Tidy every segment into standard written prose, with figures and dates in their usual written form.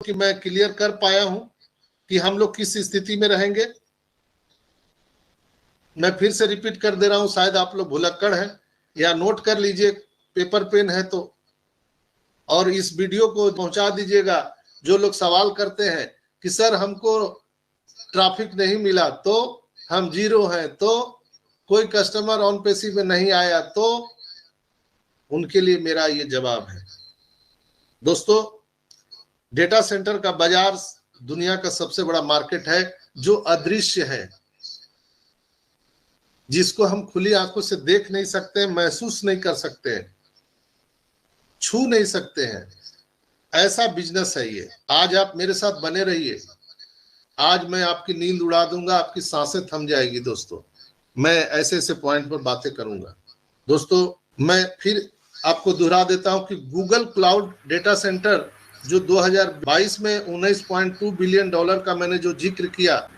कि मैं क्लियर कर पाया हूं कि हम लोग किस स्थिति में रहेंगे। मैं फिर से रिपीट कर दे रहा हूं, शायद आप लोग भुलक्कड़ हैं, या नोट कर लीजिए, पेपर पेन है तो, और इस वीडियो को पहुंचा दीजिएगा। जो लोग सवाल करते हैं कि सर हमको ट्रैफिक नहीं मिला, तो हम जीरो हैं, तो कोई कस्टमर ऑन पेसी में नहीं आया, तो उनके लिए मेरा ये जवाब है। दोस्तों, डेटा सेंटर का बाजार दुनिया का सबसे बड़ा मार्केट है जो अदृश्य है, जिसको हम खुली आंखों से देख नहीं सकते, महसूस नहीं कर सकते, छू नहीं सकते हैं। ऐसा बिजनेस है ये। आज आप मेरे साथ बने रहिए, आज मैं आपकी नींद उड़ा दूंगा, आपकी सांसें थम जाएगी। दोस्तों, मैं ऐसे ऐसे पॉइंट पर बातें करूंगा। दोस्तों, मैं फिर आपको दोहरा देता हूं कि गूगल क्लाउड डेटा सेंटर जो 2022 में 19.2 बिलियन डॉलर का मैंने जो जिक्र किया,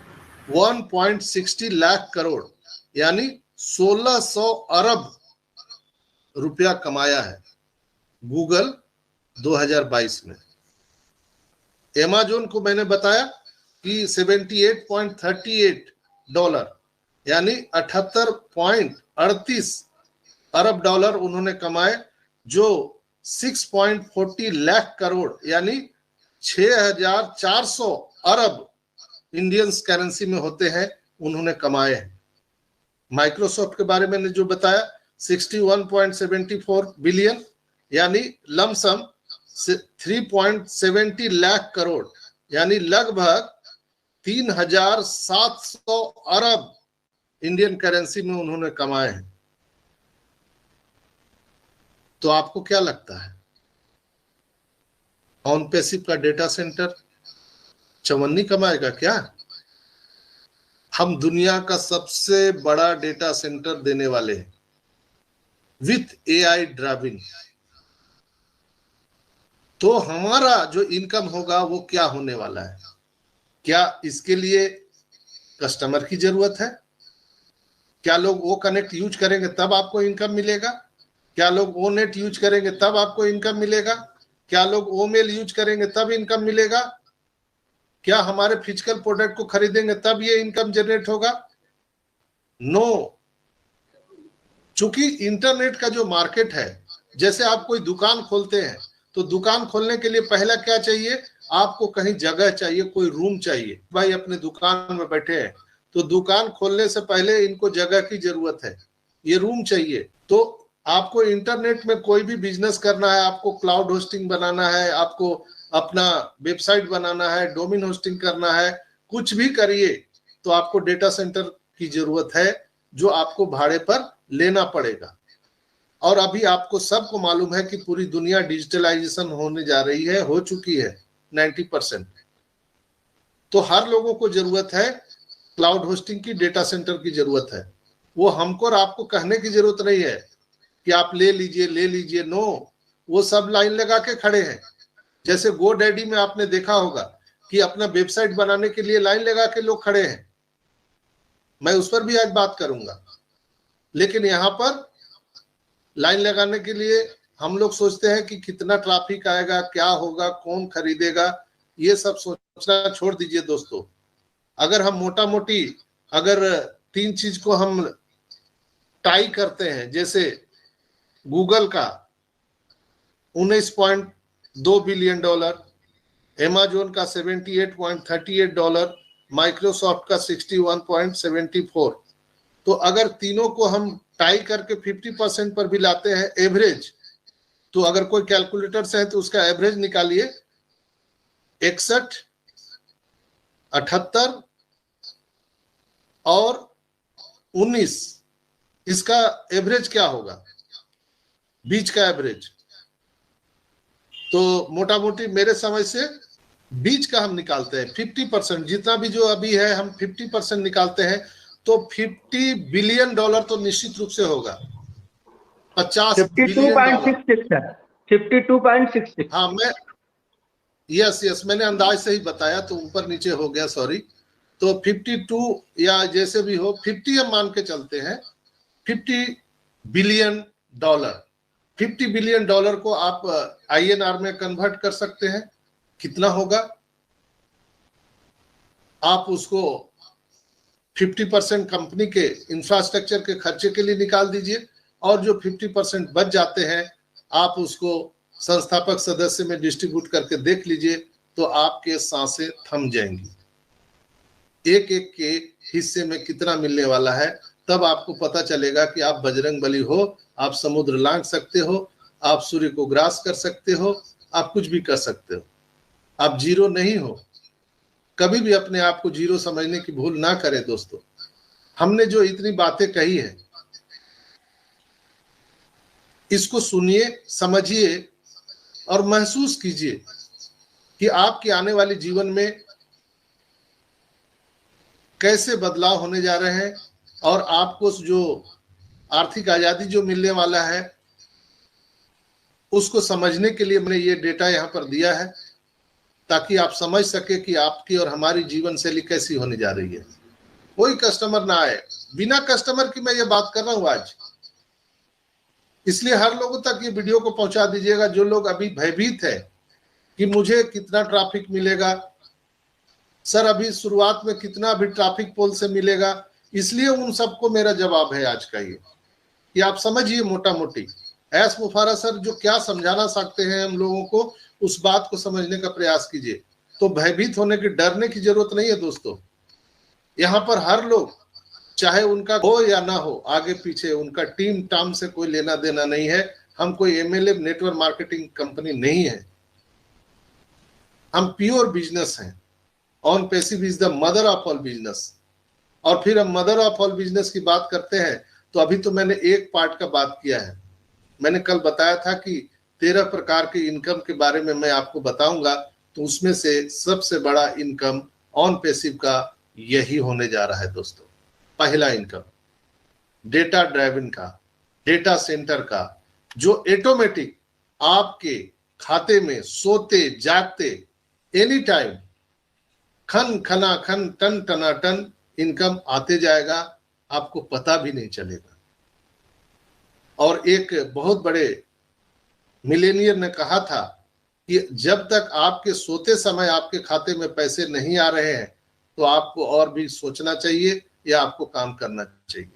1.60 लाख करोड़ यानी 1600 अरब रुपया कमाया है गूगल 2022 में। Amazon को मैंने बताया कि 78.38 डॉलर यानी 78.38 अरब डॉलर उन्होंने कमाए, जो 6.40 लाख करोड़ यानी 6400 अरब इंडियन करेंसी में होते हैं, उन्होंने कमाए हैं। माइक्रोसॉफ्ट के बारे में जो बताया 61.74 बिलियन यानी लमसम 3.70 लाख करोड़ यानी लगभग 3700 अरब इंडियन करेंसी में उन्होंने कमाए हैं। तो आपको क्या लगता है, ऑन पैसिव का डेटा सेंटर चवन्नी कमाएगा क्या? हम दुनिया का सबसे बड़ा डेटा सेंटर देने वाले हैं विथ एआई ड्राइविंग। तो हमारा जो इनकम होगा वो क्या होने वाला है? क्या इसके लिए कस्टमर की जरूरत है? क्या लोग वो कनेक्ट यूज करेंगे तब आपको इनकम मिलेगा? क्या लोग वो नेट यूज करेंगे तब आपको इनकम मिलेगा? क्या लोग वो मेल यूज करेंगे तब इनकम मिलेगा? क्या हमारे फिजिकल प्रोडक्ट को खरीदेंगे तब ये इनकम जनरेट होगा? नो। चूंकि इंटरनेट का जो मार्केट है, जैसे आप कोई दुकान खोलते हैं तो दुकान खोलने के लिए पहला क्या चाहिए? आपको कहीं जगह चाहिए, कोई रूम चाहिए। भाई अपने दुकान में बैठे हैं तो दुकान खोलने से पहले इनको जगह की जरूरत है, ये रूम चाहिए। तो आपको इंटरनेट में कोई भी बिजनेस करना है, आपको क्लाउड होस्टिंग बनाना है, आपको अपना वेबसाइट बनाना है, डोमेन होस्टिंग करना है, कुछ भी करिए तो आपको डेटा सेंटर की जरूरत है, जो आपको भाड़े पर लेना पड़ेगा। और अभी आपको सबको मालूम है कि पूरी दुनिया डिजिटलाइजेशन होने जा रही है, हो चुकी है 90%। तो हर लोगों को जरूरत है क्लाउड होस्टिंग की, डेटा सेंटर की जरूरत है। वो हमको और आपको कहने की जरूरत नहीं है कि आप ले लीजिए ले लीजिए। नो, वो सब लाइन लगा के खड़े हैं। जैसे GoDaddy में आपने देखा होगा कि अपना वेबसाइट बनाने के लिए लाइन लगा के लोग खड़े हैं। मैं उस पर भी आज बात करूंगा। लेकिन यहाँ पर लाइन लगाने के लिए हम लोग सोचते हैं कि कितना ट्रैफिक आएगा, क्या होगा, कौन खरीदेगा, ये सब सोचना छोड़ दीजिए दोस्तों। अगर हम मोटा मोटी अगर 3 चीज को हम टाई करते हैं, जैसे गूगल का 19.2 बिलियन डॉलर, Amazon का 78.38 डॉलर, माइक्रोसॉफ्ट का 61.74। तो अगर तीनों को हम टाई करके 50% पर भी लाते हैं एवरेज, तो अगर कोई कैलकुलेटर से है तो उसका एवरेज निकालिए, 61, 78 और 19, इसका एवरेज क्या होगा, बीच का एवरेज। तो मोटा मोटी मेरे समझ से बीच का हम निकालते हैं 50%, जितना भी जो अभी है हम 50% निकालते हैं, तो 50 बिलियन डॉलर तो निश्चित रूप से होगा। 50 बिलियन डॉलर, 52.66। हाँ, मैं यस मैंने अंदाज से ही बताया तो ऊपर नीचे हो गया, सॉरी। तो 52 या जैसे भी हो, 50 हम मान के चलते हैं, 50 बिलियन डॉलर। 50 बिलियन डॉलर को आप INR में कन्वर्ट कर सकते हैं, कितना होगा? आप उसको 50% कंपनी के इंफ्रास्ट्रक्चर के खर्चे के लिए निकाल दीजिए, और जो 50% बच जाते हैं आप उसको संस्थापक सदस्य में डिस्ट्रीब्यूट करके देख लीजिए, तो आपके सांसें थम जाएंगी। एक एक के हिस्से में कितना मिलने वाला है, तब आपको पता चलेगा कि आप बजरंगबली हो, आप समुद्र लांघ सकते हो, आप सूर्य को ग्रास कर सकते हो, आप कुछ भी कर सकते हो, आप जीरो नहीं हो। कभी भी अपने आप को जीरो समझने की भूल ना करें दोस्तों। हमने जो इतनी बातें कही है, इसको सुनिए, समझिए और महसूस कीजिए कि आपके आने वाले जीवन में कैसे बदलाव होने जा रहे हैं, और आपको जो आर्थिक आजादी जो मिलने वाला है उसको समझने के लिए मैंने ये डेटा यहाँ पर दिया है, ताकि आप समझ सके कि आपकी और हमारी जीवन शैली कैसी होने जा रही है। कोई कस्टमर ना आए, बिना कस्टमर की मैं ये बात कर रहा हूं आज, इसलिए हर लोगों तक ये वीडियो को पहुंचा दीजिएगा। जो लोग अभी भयभीत है कि मुझे कितना ट्रैफिक मिलेगा, सर अभी शुरुआत में कितना भी ट्रैफिक पोल से मिलेगा, इसलिए उन सबको मेरा जवाब है आज का ये, कि आप समझिए मोटा मोटी एस मुफारा सर जो क्या समझाना सकते हैं हम लोगों को, उस बात को समझने का प्रयास कीजिए। तो भयभीत होने की, डरने की जरूरत नहीं है दोस्तों। यहाँ पर हर लोग, चाहे उनका हो या ना हो, आगे पीछे उनका टीम टाम से कोई लेना देना नहीं है। हम कोई एमएलए नेटवर्क मार्केटिंग कंपनी नहीं है, हम प्योर बिजनेस हैं। On passive is the mother of all business. और फिर हम मदर ऑफ ऑल बिजनेस की बात करते हैं, तो अभी तो मैंने एक पार्ट का बात किया है। मैंने कल बताया था कि 13 प्रकार के इनकम के बारे में मैं आपको बताऊंगा, तो उसमें से सबसे बड़ा इनकम ऑन पैसिव का यही होने जा रहा है दोस्तों। पहला इनकम डेटा ड्राइवन का, डेटा सेंटर का, जो ऑटोमेटिक आपके खाते में सोते जागते एनी टाइम खन खना खन टन टना टन इनकम आते जाएगा, आपको पता भी नहीं चलेगा। और एक बहुत बड़े मिलेनियर ने कहा था कि जब तक आपके सोते समय आपके खाते में पैसे नहीं आ रहे हैं, तो आपको और भी सोचना चाहिए या आपको काम करना चाहिए।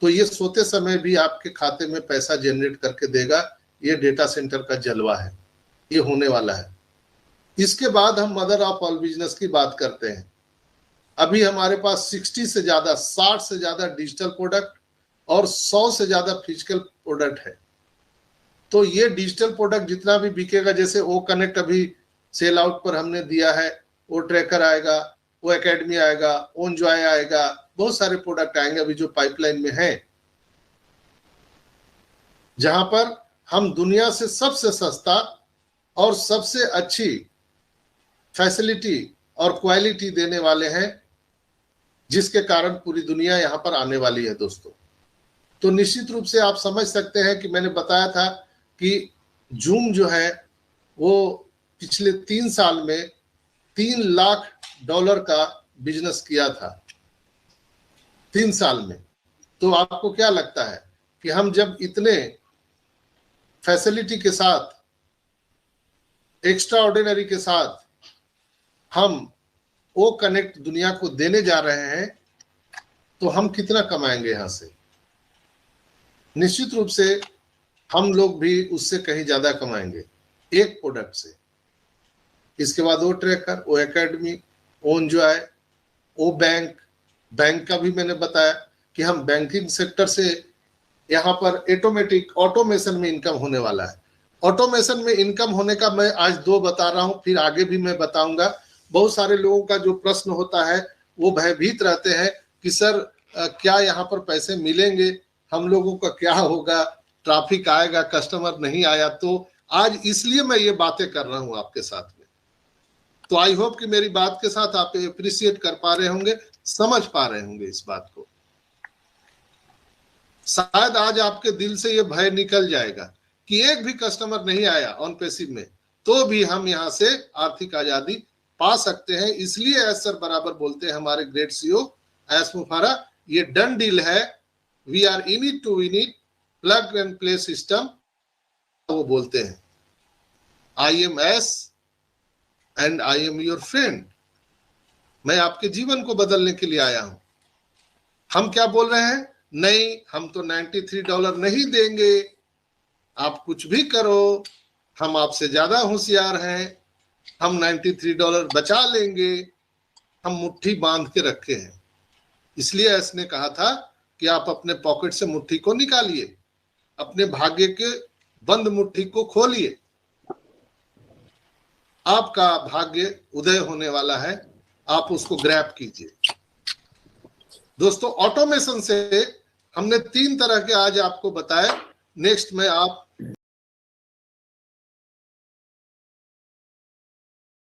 तो ये सोते समय भी आपके खाते में पैसा जनरेट करके देगा। ये डेटा सेंटर का जलवा है, ये होने वाला है। इसके बाद हम मदर ऑफ ऑल बिजनेस की बात करते हैं। अभी हमारे पास 60 से ज्यादा, 60 से ज्यादा डिजिटल प्रोडक्ट और 100 से ज्यादा फिजिकल प्रोडक्ट है। तो ये डिजिटल प्रोडक्ट जितना भी बिकेगा, जैसे वो कनेक्ट अभी सेल आउट पर हमने दिया है, वो ट्रैकर आएगा, वो एकेडमी आएगा, ओन जॉय आएगा, बहुत सारे प्रोडक्ट आएंगे अभी जो पाइपलाइन में हैं, जहां पर हम दुनिया से सबसे सस्ता और सबसे अच्छी फैसिलिटी और क्वालिटी देने वाले हैं, जिसके कारण पूरी दुनिया यहां पर आने वाली है दोस्तों। तो निश्चित रूप से आप समझ सकते हैं कि मैंने बताया था कि जूम जो है वो पिछले 3 साल में $3 लाख का बिजनेस किया था, 3 साल में। तो आपको क्या लगता है कि हम जब इतने फैसिलिटी के साथ, एक्स्ट्रा ऑर्डिनरी के साथ हम वो कनेक्ट दुनिया को देने जा रहे हैं, तो हम कितना कमाएंगे यहां से? निश्चित रूप से हम लोग भी उससे कहीं ज्यादा कमाएंगे एक प्रोडक्ट से। इसके बाद वो ट्रैकर, वो एकेडमी, ओन जॉय, वो बैंक का भी मैंने बताया कि हम बैंकिंग सेक्टर से यहाँ पर ऑटोमेशन में इनकम होने वाला है। ऑटोमेशन में इनकम होने का मैं आज 2 बता रहा हूं, फिर आगे भी मैं बताऊंगा। बहुत सारे लोगों का जो प्रश्न होता है, वो भयभीत रहते हैं कि सर क्या यहाँ पर पैसे मिलेंगे, हम लोगों का क्या होगा, ट्रैफिक आएगा, कस्टमर नहीं आया। तो आज इसलिए मैं ये बातें कर रहा हूं आपके साथ में। तो आई होप कि मेरी बात के साथ आप अप्रिशिएट कर पा रहे होंगे, समझ पा रहे होंगे इस बात को। शायद आज आपके दिल से ये भय निकल जाएगा कि एक भी कस्टमर नहीं आया ऑन पैसिव में, तो भी हम यहाँ से आर्थिक आजादी पा सकते हैं। इसलिए एस सर बराबर बोलते हैं हमारे ग्रेट सीईओ एस मुफारा, ये डन डील है, we are in it to win it, plug and play system. वो बोलते हैं I am S and I am your friend. मैं आपके जीवन को बदलने के लिए आया हूं। हम क्या बोल रहे हैं? नहीं, हम तो $93 नहीं देंगे, आप कुछ भी करो, हम आपसे ज्यादा होशियार हैं, हम $93 बचा लेंगे, हम मुट्ठी बांध के रखे हैं। इसलिए इसने कहा था कि आप अपने पॉकेट से मुट्ठी को निकालिए, अपने भाग्य के बंद मुट्ठी को खोलिए, आपका भाग्य उदय होने वाला है, आप उसको ग्रैब कीजिए। दोस्तों, ऑटोमेशन से हमने 3 तरह के आज आपको बताए। नेक्स्ट में आप